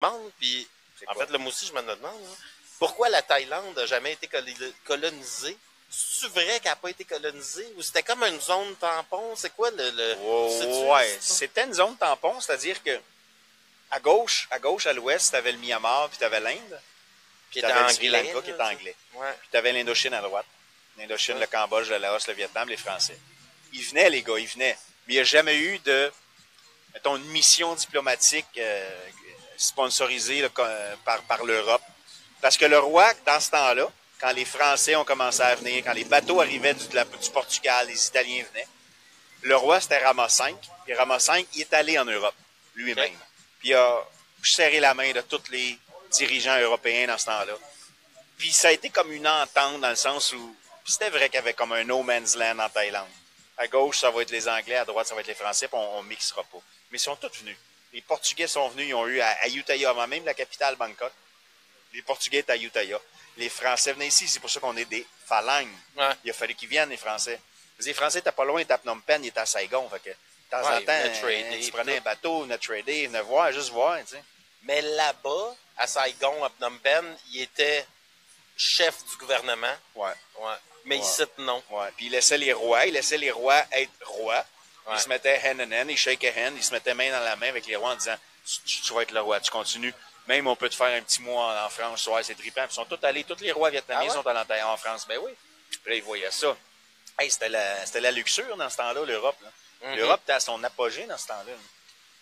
demande, puis en quoi? fait, là, moi aussi, je me demande, là, pourquoi la Thaïlande n'a jamais été colonisée? C'est vrai qu'elle n'a pas été colonisée? Ou c'était comme une zone tampon? C'est quoi Oh, sais-tu? ouais, c'était une zone tampon, c'est-à-dire que à l'ouest, tu avais le Myanmar, puis tu avais l'Inde, puis Qui tu était avais le Sri anglais, Lanka qui là, était anglais. ouais. Puis tu avais l'Indochine à droite. L'Indochine, Ouais. le Cambodge, le Laos, le Vietnam, les Français. Ils venaient, les gars, ils venaient. Mais il n'y a jamais eu de, mettons, une mission diplomatique sponsorisée là, par l'Europe. Parce que le roi, dans ce temps-là, quand les Français ont commencé à venir, quand les bateaux arrivaient du Portugal, les Italiens venaient, le roi, c'était Rama V. Puis Rama V, il est allé en Europe, lui-même. Okay. Puis il a serré la main de tous les dirigeants européens dans ce temps-là. Puis ça a été comme une entente dans le sens où c'était vrai qu'il y avait comme un no man's land en Thaïlande. À gauche, ça va être les Anglais, à droite, ça va être les Français, puis on mixera pas. Mais ils sont tous venus. Les Portugais sont venus, ils ont eu à Ayutthaya, avant même la capitale Bangkok. Les Portugais étaient à Ayutthaya. Les Français venaient ici, c'est pour ça qu'on est des phalanges. Ouais. Il a fallu qu'ils viennent, les Français. Les Français étaient pas loin, ils étaient à Phnom Penh, ils étaient à Saigon. Fait que, de temps en temps, tu prenais un bateau, ils venaient trader, ils venaient voir, juste voir, tu sais. Mais là-bas, à Saigon, à Phnom Penh, il était chef du gouvernement. Ouais. Ouais. Mais ouais. ici, non. Ouais. Puis il laissait les rois être rois. Ouais. Ils se mettaient hand in hand, ils shake hand, ils se mettaient main dans la main avec les rois en disant tu vas être le roi, tu continues. Même on peut te faire un petit mot en France, ouais, c'est trippant. Puis ils sont tous allés, tous les rois vietnamiens sont allés en France. Ben oui. Puis là, ils voyaient ça. Hey, c'était la luxure dans ce temps-là, l'Europe. Là. L'Europe était à son apogée dans ce temps-là.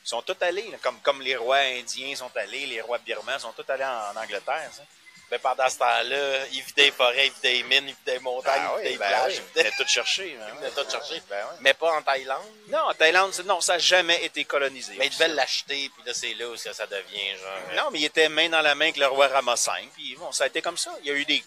Ils sont tous allés, là, comme les rois indiens sont allés, les rois birmans sont tous allés en Angleterre. Ça. Mais pendant ce temps-là, ils vidaient les forêts, ils vidaient les mines, ils vidaient les montagnes, ils vidaient les plages. Ils venaient tout chercher. Ils venaient tout chercher. Mais pas en Thaïlande. Non, en Thaïlande, non, ça n'a jamais été colonisé. Mais ils devaient l'acheter, puis là, c'est là où ça devient genre... Non, mais il était main dans la main avec le roi Rama V, puis bon, ça a été comme ça. Il y a eu des...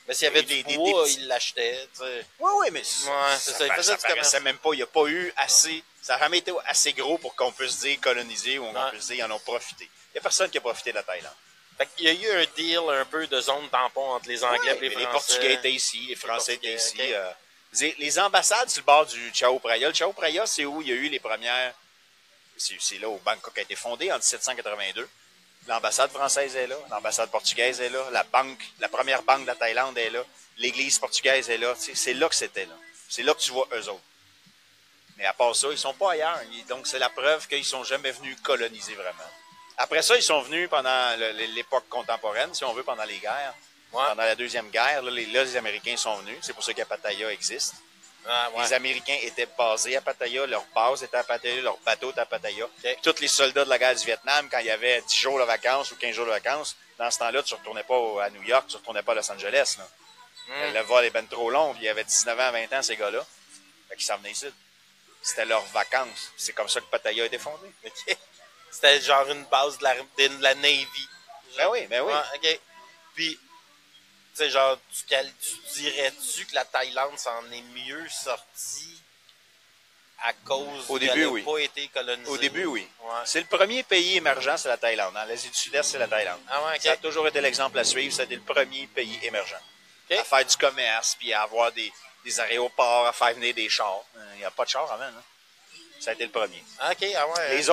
Mais s'il y avait du bois, ils l'achetaient, tu sais. Oui, mais c'est ça. Ça paraissait même pas. Il n'y a pas eu assez... Ça n'a jamais été assez gros pour qu'on puisse dire coloniser ou qu'on puisse dire qu'ils en ont profité. Il n'y a personne qui a profité de la Thaïlande. Fait qu'il y a eu un deal un peu de zone tampon entre les Anglais et les Français. Les Portugais étaient ici, les Français étaient ici. Okay. Les ambassades sur le bord du Chao Phraya. Le Chao Phraya, c'est où il y a eu les premières... C'est là où Bangkok a été fondé en 1782. L'ambassade française est là, l'ambassade portugaise est là, la première banque de la Thaïlande est là, l'église portugaise est là. C'est là que c'était là. C'est là que tu vois eux autres. Mais à part ça, ils sont pas ailleurs. Donc c'est la preuve qu'ils sont jamais venus coloniser vraiment. Après ça, ils sont venus pendant l'époque contemporaine, si on veut, pendant les guerres. Ouais. Pendant la Deuxième Guerre, là, les Américains sont venus. C'est pour ça que Pattaya existe. Les Américains étaient basés à Pattaya, leur base était à Pattaya, leur bateau était à Pattaya. Okay. Tous les soldats de la guerre du Vietnam, quand il y avait 10 jours de vacances ou 15 jours de vacances, dans ce temps-là, tu ne retournais pas à New York, tu ne retournais pas à Los Angeles. Là. Le vol est ben trop long, puis il y avait 19 ans, 20 ans, ces gars-là. Fait qu'ils s'en venaient ici. C'était leurs vacances. C'est comme ça que Pattaya a été fondé. Okay. C'était genre une base de la Navy. Genre. Ben oui. OK. Puis, tu sais, genre, tu dirais-tu que la Thaïlande s'en est mieux sortie à cause qu'elle n'a pas été colonisée? Au début, oui. Ouais. C'est le premier pays émergent, c'est la Thaïlande. Dans l'Asie du Sud-Est, c'est la Thaïlande. Ah ouais, okay. Ça a toujours été l'exemple à suivre. C'était le premier pays émergent. Okay. À faire du commerce, puis à avoir des aéroports, à faire venir des chars. Il n'y a pas de chars avant, là. Ça a été le premier. OK, ah ouais. Les autres